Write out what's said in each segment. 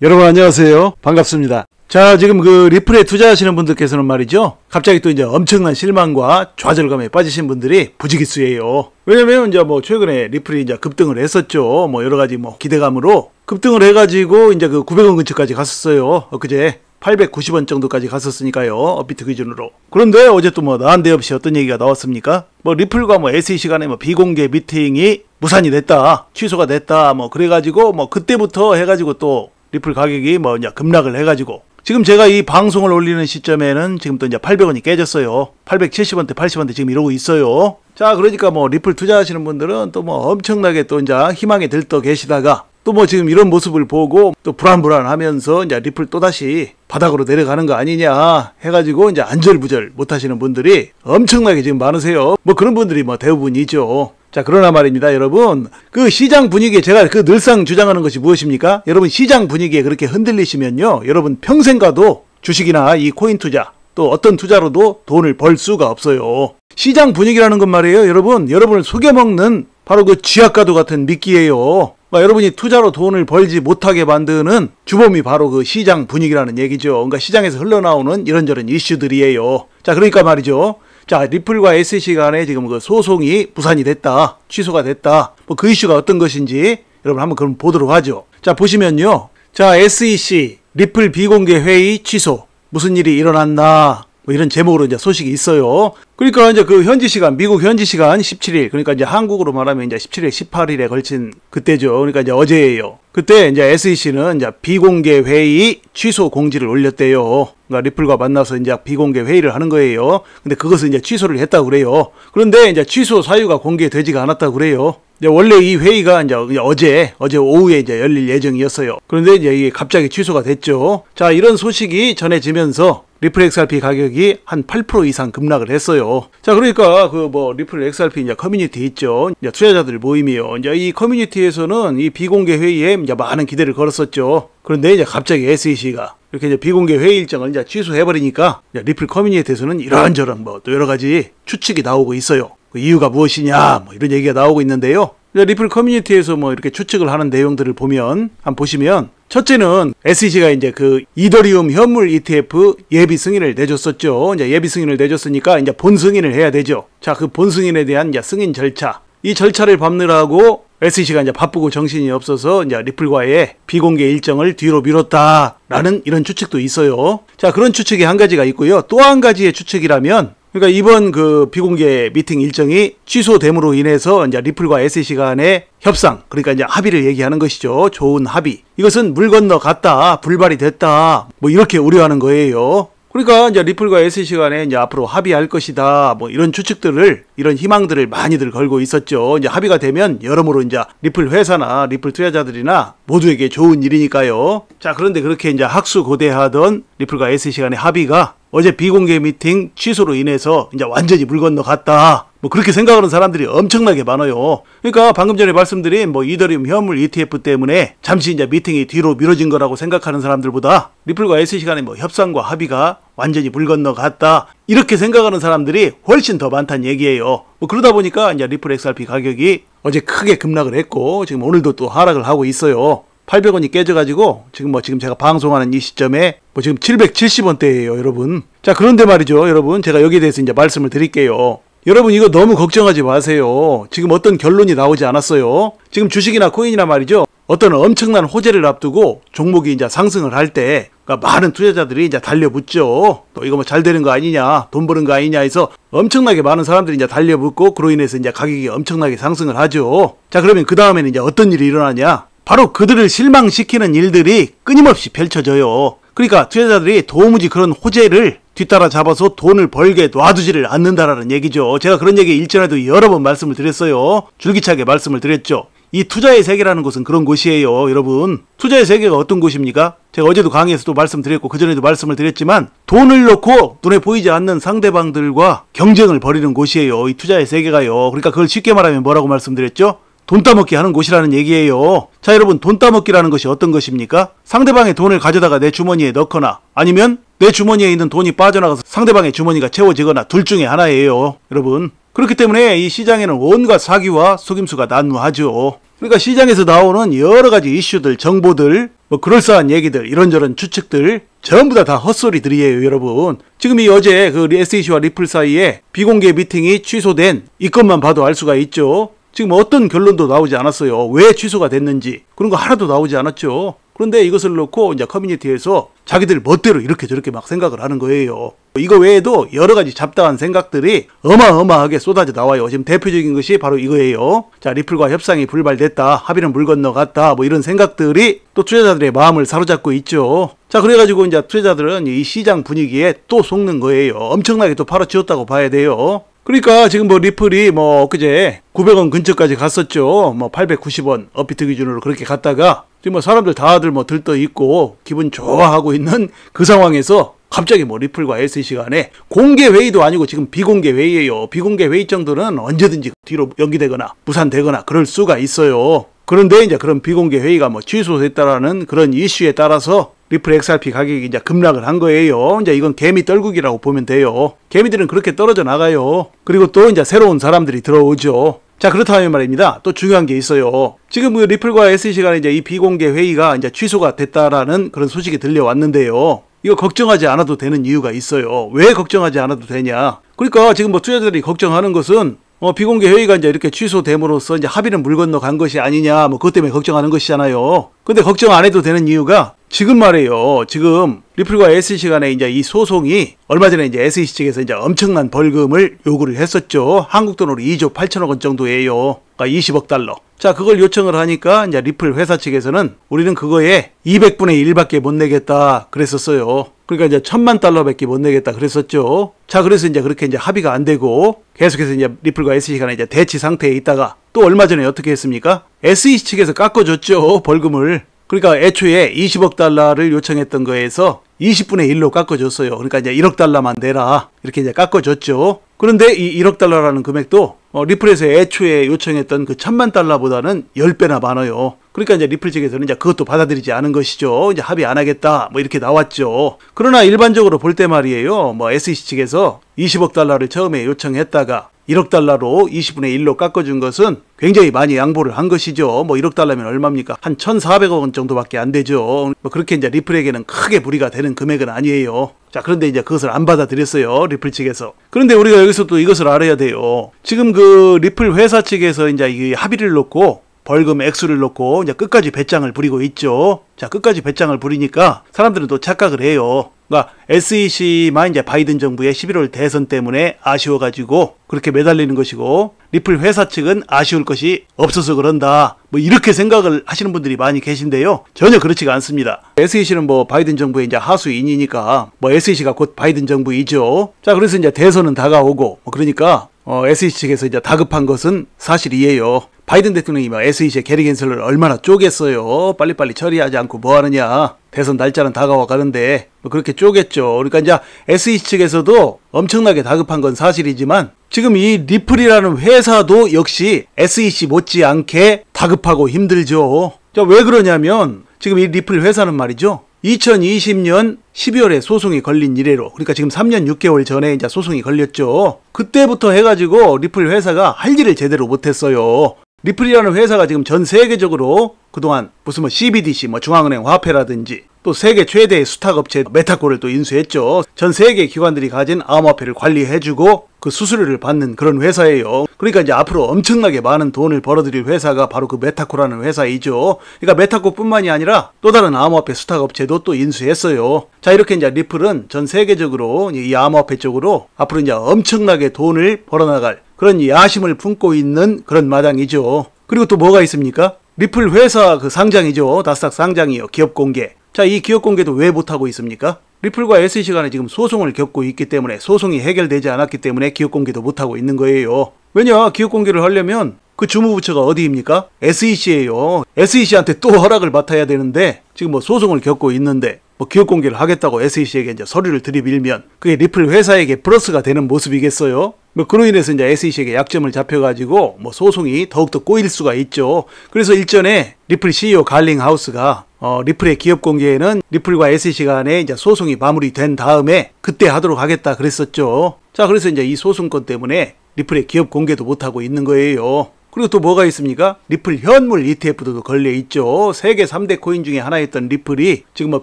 여러분 안녕하세요. 반갑습니다. 자, 지금 그 리플에 투자하시는 분들께서는 말이죠, 갑자기 또 이제 엄청난 실망과 좌절감에 빠지신 분들이 부지기수예요. 왜냐면 이제 뭐 최근에 리플이 이제 급등을 했었죠. 뭐 여러 가지 뭐 기대감으로 급등을 해가지고 이제 그 900원 근처까지 갔었어요. 엊그제 890원 정도까지 갔었으니까요. 업비트 기준으로. 그런데 어제 또 뭐 난데없이 어떤 얘기가 나왔습니까? 뭐 리플과 뭐 SEC 간에 뭐 비공개 미팅이 무산이 됐다, 취소가 됐다, 뭐 그래가지고 뭐 그때부터 해가지고 또 리플 가격이 뭐 이제 급락을 해가지고 지금 제가 이 방송을 올리는 시점에는 지금 또 이제 800원이 깨졌어요. 870원대, 80원대 지금 이러고 있어요. 자, 그러니까 뭐 리플 투자하시는 분들은 또 뭐 엄청나게 또 이제 희망에 들떠 계시다가 또 뭐 지금 이런 모습을 보고 또 불안불안하면서 이제 리플 또다시 바닥으로 내려가는 거 아니냐 해가지고 이제 안절부절 못 하시는 분들이 엄청나게 지금 많으세요. 뭐 그런 분들이 뭐 대부분이죠. 자, 그러나 말입니다, 여러분. 그 시장 분위기에 제가 그 늘상 주장하는 것이 무엇입니까? 여러분, 시장 분위기에 그렇게 흔들리시면요, 여러분 평생 가도 주식이나 이 코인 투자 또 어떤 투자로도 돈을 벌 수가 없어요. 시장 분위기라는 건 말이에요, 여러분, 여러분을 속여먹는 바로 그 쥐약과도 같은 미끼예요. 여러분이 투자로 돈을 벌지 못하게 만드는 주범이 바로 그 시장 분위기라는 얘기죠. 그러니까 시장에서 흘러나오는 이런저런 이슈들이에요. 자, 그러니까 말이죠, 자, 리플과 SEC 간에 지금 그 소송이 무산이 됐다, 취소가 됐다, 뭐 그 이슈가 어떤 것인지 여러분 한번 그럼 보도록 하죠. 자, 보시면요, 자, SEC 리플 비공개 회의 취소, 무슨 일이 일어났나, 뭐 이런 제목으로 이제 소식이 있어요. 그러니까 이제 그 현지 시간, 미국 현지 시간 17일, 그러니까 이제 한국으로 말하면 이제 17일, 18일에 걸친 그때죠. 그러니까 이제 어제예요. 그때 이제 SEC는 이제 비공개 회의 취소 공지를 올렸대요. 그러니까 리플과 만나서 이제 비공개 회의를 하는 거예요. 근데 그것을 이제 취소를 했다고 그래요. 그런데 이제 취소 사유가 공개되지가 않았다고 그래요. 이제 원래 이 회의가 이제 어제 오후에 이제 열릴 예정이었어요. 그런데 이제 이게 갑자기 취소가 됐죠. 자, 이런 소식이 전해지면서 리플 XRP 가격이 한 8% 이상 급락을 했어요. 자, 그러니까 그 뭐 리플 XRP 이제 커뮤니티 있죠. 이제 투자자들 모임이요. 이제 이 커뮤니티에서는 이 비공개 회의에 이제 많은 기대를 걸었었죠. 그런데 이제 갑자기 SEC가 이렇게 이제 비공개 회의 일정을 이제 취소해버리니까 이제 리플 커뮤니티에서는 이런저런 뭐 또 여러 가지 추측이 나오고 있어요. 그 이유가 무엇이냐, 뭐 이런 얘기가 나오고 있는데요. 리플 커뮤니티에서 뭐 이렇게 추측을 하는 내용들을 보면, 한번 보시면, 첫째는 SEC가 이제 그 이더리움 현물 ETF 예비 승인을 내줬었죠. 이제 예비 승인을 내줬으니까 이제 본 승인을 해야 되죠. 자, 그 본 승인에 대한 이제 승인 절차, 이 절차를 밟느라고 SEC가 이제 바쁘고 정신이 없어서 이제 리플과의 비공개 일정을 뒤로 미뤘다라는 이런 추측도 있어요. 자, 그런 추측이 한 가지가 있고요. 또 한 가지의 추측이라면, 그러니까 이번 그 비공개 미팅 일정이 취소됨으로 인해서 이제 리플과 SEC 간의 협상, 그러니까 이제 합의를 얘기하는 것이죠. 좋은 합의. 이것은 물 건너 갔다, 불발이 됐다, 뭐 이렇게 우려하는 거예요. 그러니까 이제 리플과 SEC 간에 이제 앞으로 합의할 것이다, 뭐 이런 추측들을, 이런 희망들을 많이들 걸고 있었죠. 이제 합의가 되면 여러모로 이제 리플 회사나 리플 투자자들이나 모두에게 좋은 일이니까요. 자, 그런데 그렇게 이제 학수고대하던 리플과 SEC 간의 합의가 어제 비공개 미팅 취소로 인해서 이제 완전히 물 건너 갔다, 뭐 그렇게 생각하는 사람들이 엄청나게 많아요. 그러니까 방금 전에 말씀드린 뭐 이더리움 현물 ETF 때문에 잠시 이제 미팅이 뒤로 미뤄진 거라고 생각하는 사람들보다 리플과 SEC 간의 뭐 협상과 합의가 완전히 물 건너 갔다, 이렇게 생각하는 사람들이 훨씬 더 많다는 얘기예요. 뭐 그러다 보니까 이제 리플 XRP 가격이 어제 크게 급락을 했고 지금 오늘도 또 하락을 하고 있어요. 800원이 깨져가지고 지금 제가 방송하는 이 시점에 뭐 지금 770원대예요, 여러분. 자, 그런데 말이죠, 여러분, 제가 여기에 대해서 이제 말씀을 드릴게요. 여러분, 이거 너무 걱정하지 마세요. 지금 어떤 결론이 나오지 않았어요. 지금 주식이나 코인이나 말이죠, 어떤 엄청난 호재를 앞두고 종목이 이제 상승을 할 때, 그러니까 많은 투자자들이 이제 달려붙죠. 또 이거 뭐 잘 되는 거 아니냐, 돈 버는 거 아니냐 해서 엄청나게 많은 사람들이 이제 달려붙고, 그로 인해서 이제 가격이 엄청나게 상승을 하죠. 자, 그러면 그 다음에는 이제 어떤 일이 일어나냐? 바로 그들을 실망시키는 일들이 끊임없이 펼쳐져요. 그러니까 투자자들이 도무지 그런 호재를 뒤따라 잡아서 돈을 벌게 놔두지를 않는다라는 얘기죠. 제가 그런 얘기 일전에도 여러 번 말씀을 드렸어요. 줄기차게 말씀을 드렸죠. 이 투자의 세계라는 곳은 그런 곳이에요, 여러분. 투자의 세계가 어떤 곳입니까? 제가 어제도 강의에서도 말씀드렸고 그전에도 말씀을 드렸지만, 돈을 놓고 눈에 보이지 않는 상대방들과 경쟁을 벌이는 곳이에요, 이 투자의 세계가요. 그러니까 그걸 쉽게 말하면 뭐라고 말씀드렸죠? 돈 따먹기 하는 곳이라는 얘기예요. 자, 여러분, 돈 따먹기라는 것이 어떤 것입니까? 상대방의 돈을 가져다가 내 주머니에 넣거나, 아니면 내 주머니에 있는 돈이 빠져나가서 상대방의 주머니가 채워지거나, 둘 중에 하나예요, 여러분. 그렇기 때문에 이 시장에는 온갖 사기와 속임수가 난무하죠. 그러니까 시장에서 나오는 여러 가지 이슈들, 정보들, 뭐 그럴싸한 얘기들, 이런저런 추측들 전부 다 헛소리들이에요, 여러분. 지금 이 어제 그 SEC와 리플 사이에 비공개 미팅이 취소된 이 것만 봐도 알 수가 있죠. 지금 어떤 결론도 나오지 않았어요. 왜 취소가 됐는지 그런 거 하나도 나오지 않았죠. 그런데 이것을 놓고 이제 커뮤니티에서 자기들 멋대로 이렇게 저렇게 막 생각을 하는 거예요. 이거 외에도 여러 가지 잡다한 생각들이 어마어마하게 쏟아져 나와요. 지금 대표적인 것이 바로 이거예요. 자, 리플과 협상이 불발됐다. 합의는 물 건너갔다. 뭐 이런 생각들이 또 투자자들의 마음을 사로잡고 있죠. 자, 그래가지고 이제 투자자들은 이 시장 분위기에 또 속는 거예요. 엄청나게 또 팔아치웠다고 봐야 돼요. 그러니까 지금 뭐 리플이 뭐 엊그제 900원 근처까지 갔었죠. 뭐 890원 업비트 기준으로 그렇게 갔다가 지금 뭐 사람들 다들 뭐 들떠 있고 기분 좋아하고 있는 그 상황에서 갑자기 뭐 리플과 SEC 간에 공개 회의도 아니고 지금 비공개 회의예요. 비공개 회의 정도는 언제든지 뒤로 연기되거나 무산되거나 그럴 수가 있어요. 그런데 이제 그런 비공개 회의가 뭐 취소됐다라는 그런 이슈에 따라서 리플 XRP 가격이 이제 급락을 한 거예요. 이제 이건 개미 떨구기라고 보면 돼요. 개미들은 그렇게 떨어져 나가요. 그리고 또 이제 새로운 사람들이 들어오죠. 자, 그렇다면 말입니다. 또 중요한 게 있어요. 지금 그 리플과 SEC 간에 이제 이 비공개 회의가 이제 취소가 됐다라는 그런 소식이 들려왔는데요. 이거 걱정하지 않아도 되는 이유가 있어요. 왜 걱정하지 않아도 되냐? 그러니까 지금 뭐 투자자들이 걱정하는 것은 비공개 회의가 이제 이렇게 취소됨으로써 이제 합의는 물 건너 간 것이 아니냐, 뭐 그것 때문에 걱정하는 것이잖아요. 근데 걱정 안 해도 되는 이유가 지금 말이에요. 지금 리플과 SEC 간에 이제 이 소송이 얼마 전에 이제 SEC 측에서 이제 엄청난 벌금을 요구를 했었죠. 한국 돈으로 2조 8천억 원 정도예요. 그러니까 20억 달러. 자, 그걸 요청을 하니까 이제 리플 회사 측에서는 우리는 그거에 200분의 1밖에 못 내겠다 그랬었어요. 그러니까 이제 1000만 달러밖에 못 내겠다 그랬었죠. 자, 그래서 이제 그렇게 이제 합의가 안 되고 계속해서 이제 리플과 SEC 간에 이제 대치 상태에 있다가 또 얼마 전에 어떻게 했습니까? SEC 측에서 깎아줬죠, 벌금을. 그러니까 애초에 20억 달러를 요청했던 거에서 20분의 1로 깎아줬어요. 그러니까 이제 1억 달러만 내라. 이렇게 이제 깎아줬죠. 그런데 이 1억 달러라는 금액도 리플에서 애초에 요청했던 그 1000만 달러보다는 10배나 많아요. 그러니까 이제 리플 측에서는 이제 그것도 받아들이지 않은 것이죠. 이제 합의 안 하겠다. 뭐 이렇게 나왔죠. 그러나 일반적으로 볼 때 말이에요. 뭐 SEC 측에서 20억 달러를 처음에 요청했다가 1억 달러로 20분의 1로 깎아준 것은 굉장히 많이 양보를 한 것이죠. 뭐 1억 달러면 얼마입니까? 한 1,400억 원 정도밖에 안 되죠. 뭐 그렇게 이제 리플에게는 크게 무리가 되는 금액은 아니에요. 자, 그런데 이제 그것을 안 받아들였어요, 리플 측에서. 그런데 우리가 여기서 또 이것을 알아야 돼요. 지금 그 리플 회사 측에서 이제 이 합의를 놓고 벌금 액수를 놓고 이제 끝까지 배짱을 부리고 있죠. 자, 끝까지 배짱을 부리니까 사람들은 또 착각을 해요. 그러니까 SEC만 이제 바이든 정부의 11월 대선 때문에 아쉬워가지고 그렇게 매달리는 것이고 리플 회사 측은 아쉬울 것이 없어서 그런다. 뭐 이렇게 생각을 하시는 분들이 많이 계신데요. 전혀 그렇지가 않습니다. SEC는 뭐 바이든 정부의 이제 하수인이니까 뭐 SEC가 곧 바이든 정부이죠. 자, 그래서 이제 대선은 다가오고 뭐 그러니까 SEC 측에서 이제 다급한 것은 사실이에요. 바이든 대통령이 막 SEC의 게리 겐슬러를 얼마나 쪼갰어요. 빨리빨리 처리하지 않고 뭐 하느냐. 대선 날짜는 다가와 가는데 뭐 그렇게 쪼갰죠. 그러니까 이제 SEC 측에서도 엄청나게 다급한 건 사실이지만 지금 이 리플이라는 회사도 역시 SEC 못지않게 다급하고 힘들죠. 자, 왜 그러냐면 지금 이 리플 회사는 말이죠. 2020년 12월에 소송이 걸린 이래로, 그러니까 지금 3년 6개월 전에 이제 소송이 걸렸죠. 그때부터 해가지고 리플 회사가 할 일을 제대로 못했어요. 리플이라는 회사가 지금 전 세계적으로 그동안 무슨 뭐 CBDC, 뭐 중앙은행 화폐라든지 또 세계 최대의 수탁업체 메타코를 또 인수했죠. 전 세계 기관들이 가진 암호화폐를 관리해주고 그 수수료를 받는 그런 회사예요. 그러니까 이제 앞으로 엄청나게 많은 돈을 벌어들일 회사가 바로 그 메타코라는 회사이죠. 그러니까 메타코뿐만이 아니라 또 다른 암호화폐 수탁업체도 또 인수했어요. 자, 이렇게 이제 리플은 전 세계적으로 이 암호화폐 쪽으로 앞으로 이제 엄청나게 돈을 벌어나갈 그런 야심을 품고 있는 그런 마당이죠. 그리고 또 뭐가 있습니까? 리플 회사 그 상장이죠. 나스닥 상장이요. 기업 공개. 자, 이 기업 공개도 왜 못하고 있습니까? 리플과 SEC 간에 지금 소송을 겪고 있기 때문에, 소송이 해결되지 않았기 때문에 기업 공개도 못하고 있는 거예요. 왜냐? 기업 공개를 하려면 그 주무부처가 어디입니까? SEC예요. SEC한테 또 허락을 맡아야 되는데 지금 뭐 소송을 겪고 있는데 뭐 기업 공개를 하겠다고 SEC에게 이제 서류를 들이밀면 그게 리플 회사에게 플러스가 되는 모습이겠어요? 뭐 그로 인해서 이제 SEC에게 약점을 잡혀가지고 뭐 소송이 더욱더 꼬일 수가 있죠. 그래서 일전에 리플 CEO 갈링하우스가 리플의 기업 공개에는 리플과 SEC 간에 이제 소송이 마무리된 다음에 그때 하도록 하겠다 그랬었죠. 자, 그래서 이제 이 소송건 때문에 리플의 기업 공개도 못하고 있는 거예요. 그리고 또 뭐가 있습니까? 리플 현물 ETF도 걸려 있죠. 세계 3대 코인 중에 하나였던 리플이 지금 뭐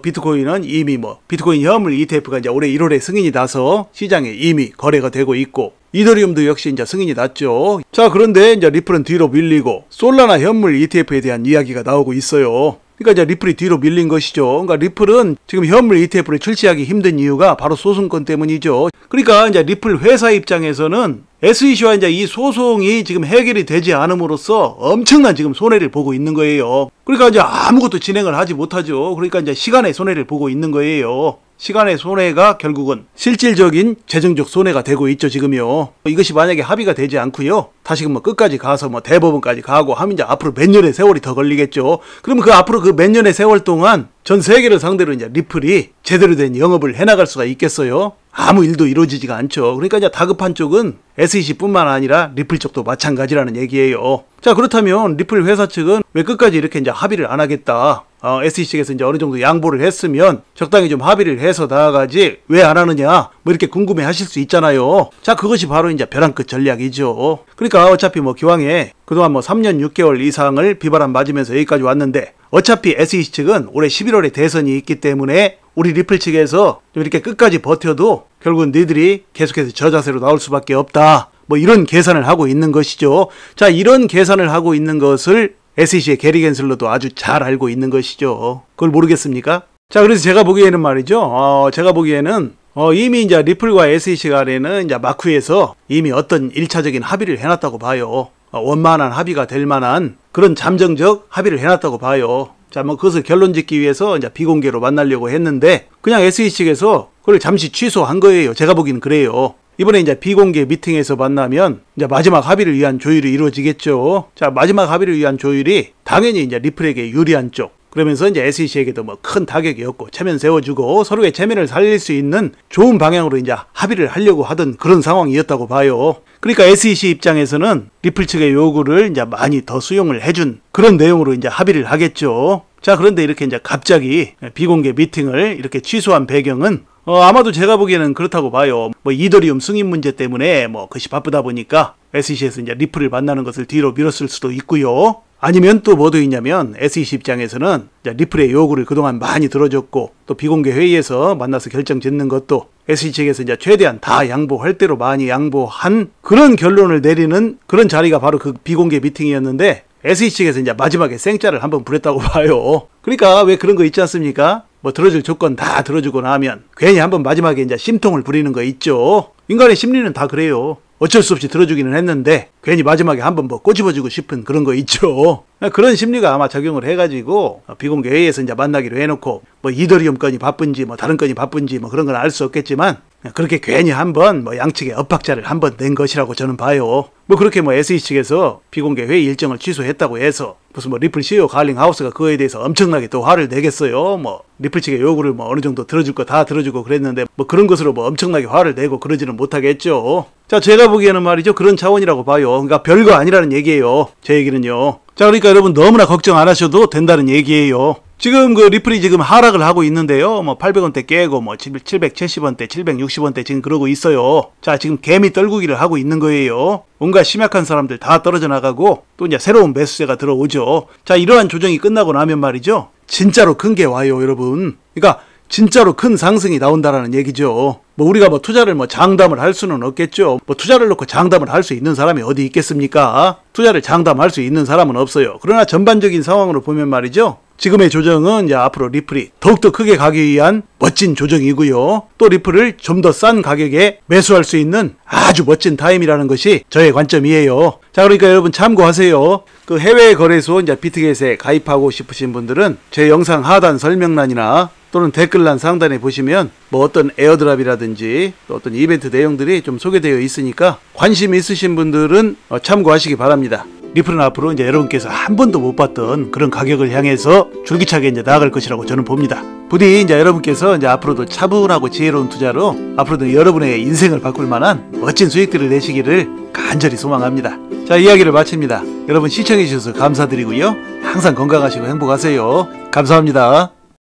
비트코인은 이미 뭐 비트코인 현물 ETF가 이제 올해 1월에 승인이 나서 시장에 이미 거래가 되고 있고, 이더리움도 역시 이제 승인이 났죠. 자, 그런데 이제 리플은 뒤로 밀리고 솔라나 현물 ETF에 대한 이야기가 나오고 있어요. 그러니까 이제 리플이 뒤로 밀린 것이죠. 그러니까 리플은 지금 현물 ETF를 출시하기 힘든 이유가 바로 소송권 때문이죠. 그러니까 이제 리플 회사 입장에서는 SEC와 이제 이 소송이 지금 해결이 되지 않음으로써 엄청난 지금 손해를 보고 있는 거예요. 그러니까 이제 아무것도 진행을 하지 못하죠. 그러니까 이제 시간의 손해를 보고 있는 거예요. 시간의 손해가 결국은 실질적인 재정적 손해가 되고 있죠, 지금요. 이것이 만약에 합의가 되지 않고요, 다시금 뭐 끝까지 가서 뭐 대법원까지 가고 하면 이제 앞으로 몇 년의 세월이 더 걸리겠죠. 그러면 그 앞으로 그 몇 년의 세월 동안 전 세계를 상대로 이제 리플이 제대로 된 영업을 해나갈 수가 있겠어요? 아무 일도 이루어지지가 않죠. 그러니까 이제 다급한 쪽은 SEC뿐만 아니라 리플 쪽도 마찬가지라는 얘기예요. 자, 그렇다면 리플 회사 측은 왜 끝까지 이렇게 이제 합의를 안 하겠다? SEC 측에서 이제 어느 정도 양보를 했으면 적당히 좀 합의를 해서 나아가지 왜 안 하느냐? 뭐 이렇게 궁금해 하실 수 있잖아요. 자, 그것이 바로 이제 벼랑 끝 전략이죠. 그러니까 어차피 뭐 기왕에 그동안 뭐 3년 6개월 이상을 비바람 맞으면서 여기까지 왔는데, 어차피 SEC 측은 올해 11월에 대선이 있기 때문에 우리 리플 측에서 좀 이렇게 끝까지 버텨도 결국은 너희들이 계속해서 저자세로 나올 수밖에 없다. 뭐 이런 계산을 하고 있는 것이죠. 자, 이런 계산을 하고 있는 것을 SEC의 게리 겐슬러도 아주 잘 알고 있는 것이죠. 그걸 모르겠습니까? 자, 그래서 제가 보기에는 말이죠. 제가 보기에는 이미 이제 리플과 SEC 간에는 이제 마쿠에서 이미 어떤 1차적인 합의를 해놨다고 봐요. 원만한 합의가 될 만한 그런 잠정적 합의를 해놨다고 봐요. 자, 뭐 그것을 결론 짓기 위해서 이제 비공개로 만나려고 했는데 그냥 SEC 측에서 그걸 잠시 취소한 거예요. 제가 보기엔 그래요. 이번에 이제 비공개 미팅에서 만나면 이제 마지막 합의를 위한 조율이 이루어지겠죠. 자, 마지막 합의를 위한 조율이 당연히 이제 리플에게 유리한 쪽, 그러면서 이제 SEC에게도 뭐 큰 타격이 없고 체면 세워주고 서로의 체면을 살릴 수 있는 좋은 방향으로 이제 합의를 하려고 하던 그런 상황이었다고 봐요. 그러니까 SEC 입장에서는 리플 측의 요구를 이제 많이 더 수용을 해준 그런 내용으로 이제 합의를 하겠죠. 자, 그런데 이렇게 이제 갑자기 비공개 미팅을 이렇게 취소한 배경은 아마도 제가 보기에는 그렇다고 봐요. 뭐 이더리움 승인 문제 때문에 뭐 그것이 바쁘다 보니까 SEC에서 이제 리플을 만나는 것을 뒤로 미뤘을 수도 있고요. 아니면 또 뭐도 있냐면 SEC 입장에서는 리플의 요구를 그동안 많이 들어줬고 또 비공개 회의에서 만나서 결정 짓는 것도 SEC 측에서 이제 최대한 다 양보할 대로 많이 양보한 그런 결론을 내리는 그런 자리가 바로 그 비공개 미팅이었는데, SEC 측에서 이제 마지막에 생짜를 한번 부렸다고 봐요. 그러니까 왜 그런 거 있지 않습니까? 뭐 들어줄 조건 다 들어주고 나면 괜히 한번 마지막에 이제 심통을 부리는 거 있죠. 인간의 심리는 다 그래요. 어쩔 수 없이 들어주기는 했는데 괜히 마지막에 한번 뭐 꼬집어주고 싶은 그런 거 있죠. 그런 심리가 아마 작용을 해가지고 비공개 회의에서 이제 만나기로 해놓고 뭐 이더리움 건이 바쁜지 뭐 다른 건이 바쁜지 뭐 그런 건 알 수 없겠지만 그렇게 괜히 한번 뭐 양측의 엇박자를 한번 낸 것이라고 저는 봐요. 뭐 그렇게 뭐 SEC 측에서 비공개 회의 일정을 취소했다고 해서 무슨 뭐 리플 CEO 갈링하우스가 그거에 대해서 엄청나게 또 화를 내겠어요. 뭐 리플 측의 요구를 뭐 어느 정도 들어줄 거 다 들어주고 그랬는데 뭐 그런 것으로 뭐 엄청나게 화를 내고 그러지는 못하겠죠. 자, 제가 보기에는 말이죠, 그런 차원이라고 봐요. 그러니까 별거 아니라는 얘기예요, 제 얘기는요. 자, 그러니까 여러분 너무나 걱정 안 하셔도 된다는 얘기예요. 지금 그 리플이 지금 하락을 하고 있는데요. 뭐 800원대 깨고 뭐 770원대, 760원대 지금 그러고 있어요. 자, 지금 개미 떨구기를 하고 있는 거예요. 온갖 심약한 사람들 다 떨어져 나가고 또 이제 새로운 매수세가 들어오죠. 자, 이러한 조정이 끝나고 나면 말이죠, 진짜로 큰 게 와요, 여러분. 그러니까 진짜로 큰 상승이 나온다라는 얘기죠. 뭐 우리가 뭐 투자를 뭐 장담을 할 수는 없겠죠. 뭐 투자를 놓고 장담을 할 수 있는 사람이 어디 있겠습니까? 투자를 장담할 수 있는 사람은 없어요. 그러나 전반적인 상황으로 보면 말이죠, 지금의 조정은 이제 앞으로 리플이 더욱더 크게 가기 위한 멋진 조정이고요. 또 리플을 좀 더 싼 가격에 매수할 수 있는 아주 멋진 타임이라는 것이 저의 관점이에요. 자, 그러니까 여러분 참고하세요. 그 해외 거래소 이제 비트겟에 가입하고 싶으신 분들은 제 영상 하단 설명란이나 또는 댓글란 상단에 보시면 뭐 어떤 에어드랍이라든지 또 어떤 이벤트 내용들이 좀 소개되어 있으니까 관심 있으신 분들은 참고하시기 바랍니다. 리플은 앞으로 이제 여러분께서 한 번도 못 봤던 그런 가격을 향해서 줄기차게 이제 나아갈 것이라고 저는 봅니다. 부디 이제 여러분께서 이제 앞으로도 차분하고 지혜로운 투자로 앞으로도 여러분의 인생을 바꿀 만한 멋진 수익들을 내시기를 간절히 소망합니다. 자, 이야기를 마칩니다. 여러분 시청해 주셔서 감사드리고요. 항상 건강하시고 행복하세요. 감사합니다.